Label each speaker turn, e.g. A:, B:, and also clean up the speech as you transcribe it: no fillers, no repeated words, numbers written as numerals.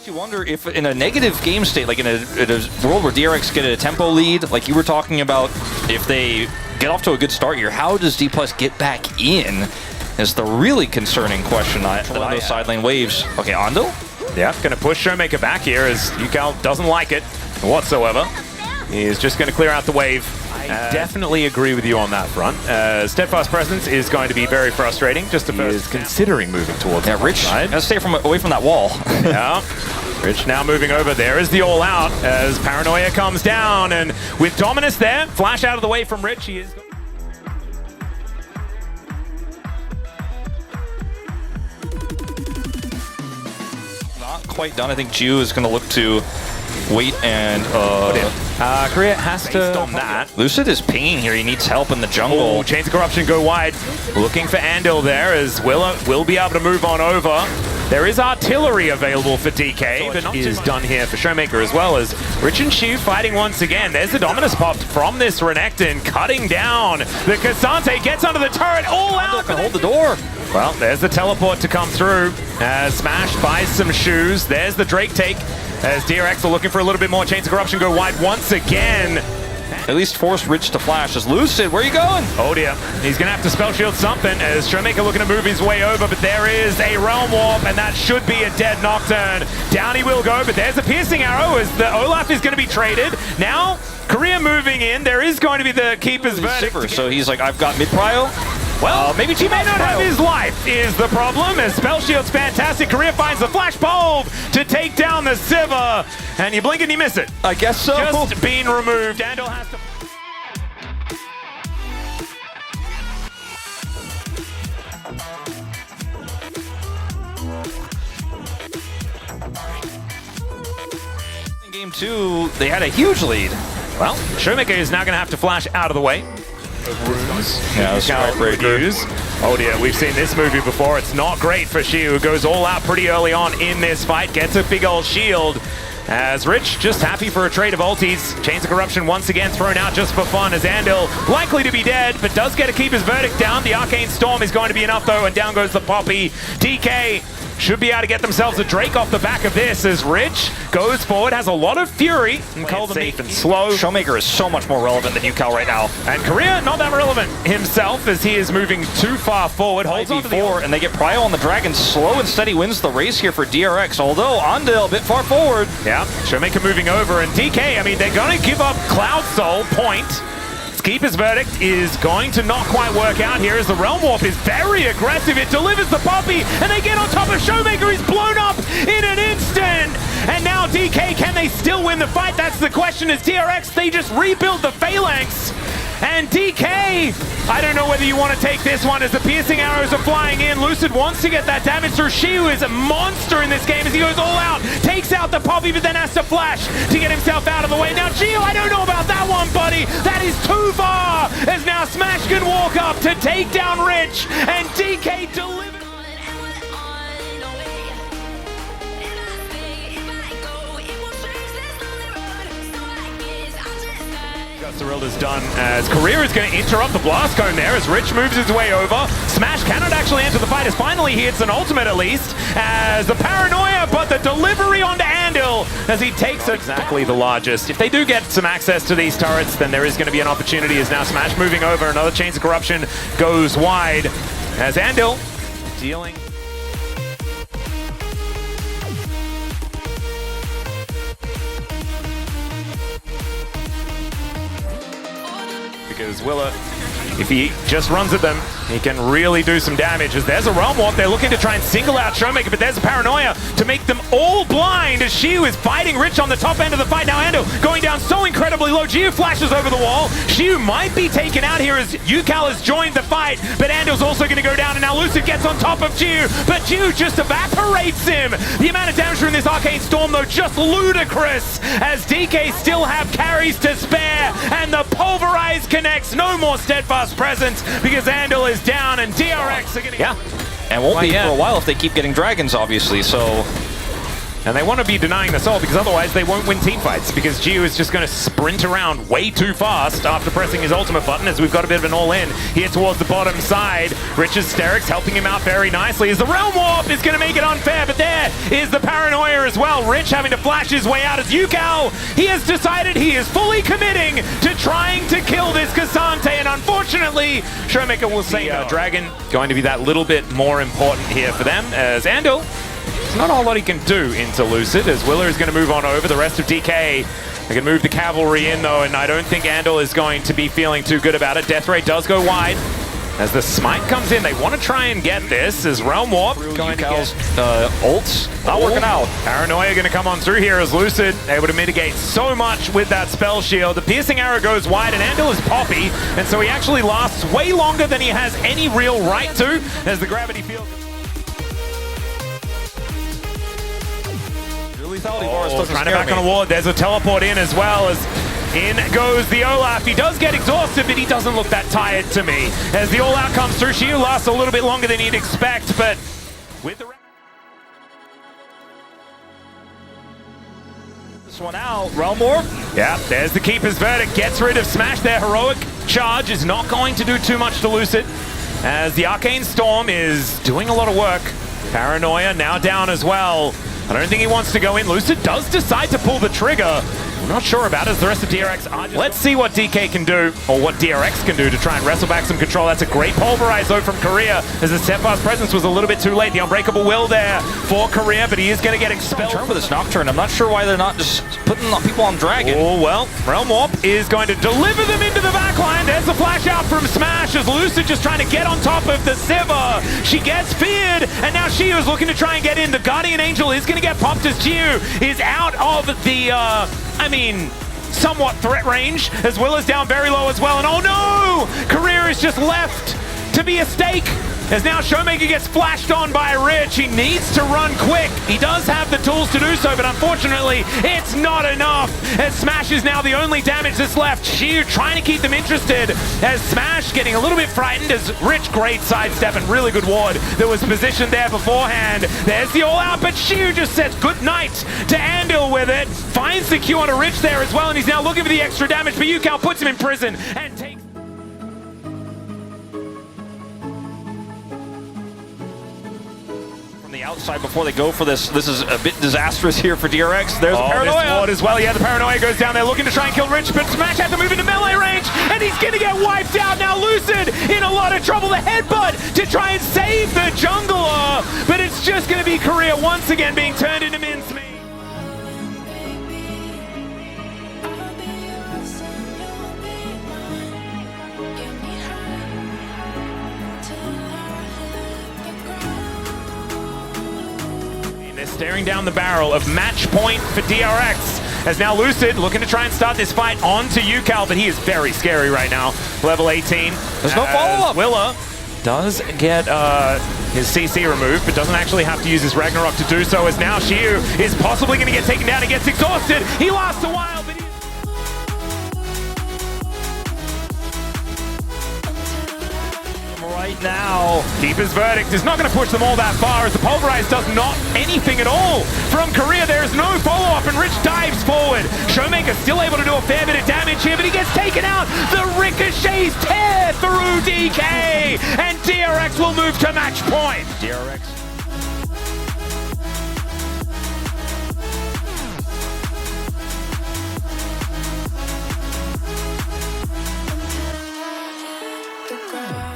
A: You wonder if in a negative game state, like in a world where DRX get a tempo lead, like you were talking about, if they get off to a good start here, how does D+ get back in? Is the really concerning question. One of those side lane waves. Okay, Ando?
B: Yeah, going to push Showmaker back here as Yukal doesn't like it whatsoever. He's just going to clear out the wave. I definitely agree with you on that front. Steadfast Presence is going to be very frustrating. Just he is considering moving towards the
A: Rich
B: side.
A: Gotta stay away from that wall.
B: Yeah. Rich now moving over. There is the all out as Paranoia comes down. And with Dominus there, flash out of the way from Rich. He is...
A: Not quite done. I think Ju is going to look to wait and
B: Korea has to on that.
A: Lucid is pinging here. He needs help in the jungle.
B: Oh, Chains of Corruption go wide. Looking for Andil there as Willa will be able to move on over. There is artillery available for DK, but is done here for Showmaker as well as Rich and Shu fighting once again. There's the Dominus popped from this Renekton, cutting down. The Cassante gets under the turret, all out.
A: Can hold the door.
B: Well, there's the teleport to come through. Smash buys some shoes. There's the Drake take. As DRX are looking for a little bit more. Chains of Corruption go wide once again.
A: At least force Rich to flash. As Lucid, where are you going?
B: Oh dear. He's going to have to spell shield something as Showmaker looking to move his way over, but there is a Realm Warp, and that should be a dead Nocturne. Down he will go, but there's a Piercing Arrow as the Olaf is going to be traded. Now, Korea moving in. There is going to be the Keeper's Verdict.
A: So he's like, I've got mid-prio.
B: Well, maybe he may not have his life is the problem, as Spell Shield's fantastic. Korea finds the Flash Bulb to take down the Sivir, and you blink and you miss it.
A: I guess so.
B: Just being removed. Andal has to...
A: In game 2, they had a huge lead.
B: Well, Showmaker is now going to have to flash out of the way.
A: Yeah,
B: oh dear, we've seen this movie before. It's not great for Shiu, who goes all out pretty early on in this fight, gets a big old shield. As Rich just happy for a trade of ultis. Chains of Corruption once again thrown out just for fun as Andil likely to be dead, but does get to keep his verdict down. The Arcane Storm is going to be enough though, and down goes the Poppy. DK should be able to get themselves a Drake off the back of this as Rich goes forward, has a lot of fury. And safe and slow.
A: Showmaker is so much more relevant than Yukal right now.
B: And Korea, not that relevant himself as he is moving too far forward. Holds on to the
A: and they get Prio on the Dragon. Slow and steady wins the race here for DRX, although Andil a bit far forward.
B: Yeah, Showmaker moving over, and DK, I mean, they're going to give up Cloud Soul point. Keeper's Verdict is going to not quite work out here as the Realm Warp is very aggressive. It delivers the Poppy, and they get on top of Showmaker. He's blown up in an instant. And now DK, can they still win the fight? That's the question. As DRX, they just rebuild the Phalanx. And DK, I don't know whether you want to take this one as the piercing arrows are flying in. Lucid wants to get that damage through. Shiu is a monster in this game as he goes all out, takes out the Poppy, but then has to flash to get himself out of the way. Now Shiu, I don't know about that one, buddy. That is too far, as now Smash can walk up to take down Rich, and DK delivers. Cyrilda's done as Korea is going to interrupt the blast cone there as Rich moves his way over. Smash cannot actually enter the fight as finally he hits an ultimate at least as the Paranoia, but the delivery onto Andil as he takes exactly the largest. If they do get some access to these turrets, then there is going to be an opportunity as now Smash moving over. Another Chains of Corruption goes wide as Andil dealing. Because Willa, if he just runs at them, he can really do some damage. As there's a Realm Warp, they're looking to try and single out Showmaker, but there's a Paranoia to make them all blind as Shiu is fighting Rich on the top end of the fight. Now Ando going down so incredibly low. Jiu flashes over the wall. Shiu might be taken out here as Yukal has joined the fight, but Ando's also going to go down, and now Lucid gets on top of Jiu, but Jiu just evaporates him. The amount of damage from this Arcane Storm, though, just ludicrous as DK still have carries to spare, and the Pulverize connects. No more Steadfast Presence because Andil is down, and DRX are going to...
A: Yeah, and won't be for a while if they keep getting dragons, obviously, so...
B: And they want to be denying the soul because otherwise they won't win team fights, because Gio is just going to sprint around way too fast after pressing his ultimate button, as we've got a bit of an all-in here towards the bottom side. Rich's Sterix helping him out very nicely as the Realm Warp is going to make it unfair, but there is the Paranoia as well. Rich having to flash his way out as Yukal, he has decided he is fully committing to trying to kill this Cassante, and unfortunately, Showmaker will say no. Dragon going to be that little bit more important here for them, as Andal, there's not a whole lot he can do into Lucid, as Willer is going to move on over. The rest of DK, they can move the cavalry in though, and I don't think Andal is going to be feeling too good about it. Death Ray does go wide. As the smite comes in, they want to try and get this, as Realm Warp going to get
A: ults, not working out.
B: Paranoia going to come on through here as Lucid able to mitigate so much with that spell shield. The piercing arrow goes wide, and Andal is Poppy, and so he actually lasts way longer than he has any real right to, as the gravity field. Trying to back on a ward. There's a teleport in as well, as in goes the Olaf. He does get exhausted, but he doesn't look that tired to me. As the all-out comes through, Shiu lasts a little bit longer than you'd expect, but with the...
A: This one out, Realm Warp.
B: Yeah, there's the Keeper's Verdict. Gets rid of Smash. Their heroic charge is not going to do too much to Lucid, as the Arcane Storm is doing a lot of work. Paranoia now down as well. I don't think he wants to go in. Lucid does decide to pull the trigger. I'm not sure about it, as the rest of DRX are just... Let's see what DK can do, or what DRX can do to try and wrestle back some control. That's a great pulverize though from Korea, as the Steadfast presence was a little bit too late. The Unbreakable Will there for Korea, but he is going to get expelled.
A: Turn with this Nocturne. I'm not sure why they're not just putting people on Dragon.
B: Oh, well, Realm Warp is going to deliver them into the backline. There's the flash out from Smash, as Lucid just trying to get on top of the Sivir. She gets feared, and now Shiu is looking to try and get in. The Guardian Angel is going to get popped, as Shiu is out of the... somewhat threat range, as Will is down very low as well, and oh no! Career is just left to be a stake, as now Showmaker gets flashed on by Rich. He needs to run quick. He does have the tools to do so, but unfortunately, it's not enough, as Smash is now the only damage that's left. Shiu trying to keep them interested, as Smash getting a little bit frightened, as Rich, great sidestep and really good ward that was positioned there beforehand. There's the all-out, but Shiu just says good night to Andal with it. Finds the Q on a Rich there as well, and he's now looking for the extra damage, but Yukal puts him in prison and takes...
A: The outside before they go for this. This is a bit disastrous here for DRX. There's the Paranoia.
B: This ward as well. Yeah, the Paranoia goes down there looking to try and kill Rich, but Smash has to move into melee range, and he's going to get wiped out. Now Lucid in a lot of trouble. The headbutt to try and save the jungler, but it's just going to be Korea once again being turned into mincemeat. They're staring down the barrel of match point for DRX, as now Lucid looking to try and start this fight onto Yukal, but he is very scary right now. Level 18.
A: There's no follow-up.
B: Willa does get his CC removed, but doesn't actually have to use his Ragnarok to do so, as now Shiu is possibly going to get taken down and gets exhausted. He lasts a while, but
A: right now,
B: Keeper's Verdict is not going to push them all that far, as the Pulverize does not anything at all from Korea. There is no follow-up, and Rich dives forward. Showmaker still able to do a fair bit of damage here, but he gets taken out. The ricochets tear through DK, and DRX will move to match point.
A: DRX.
C: The ground.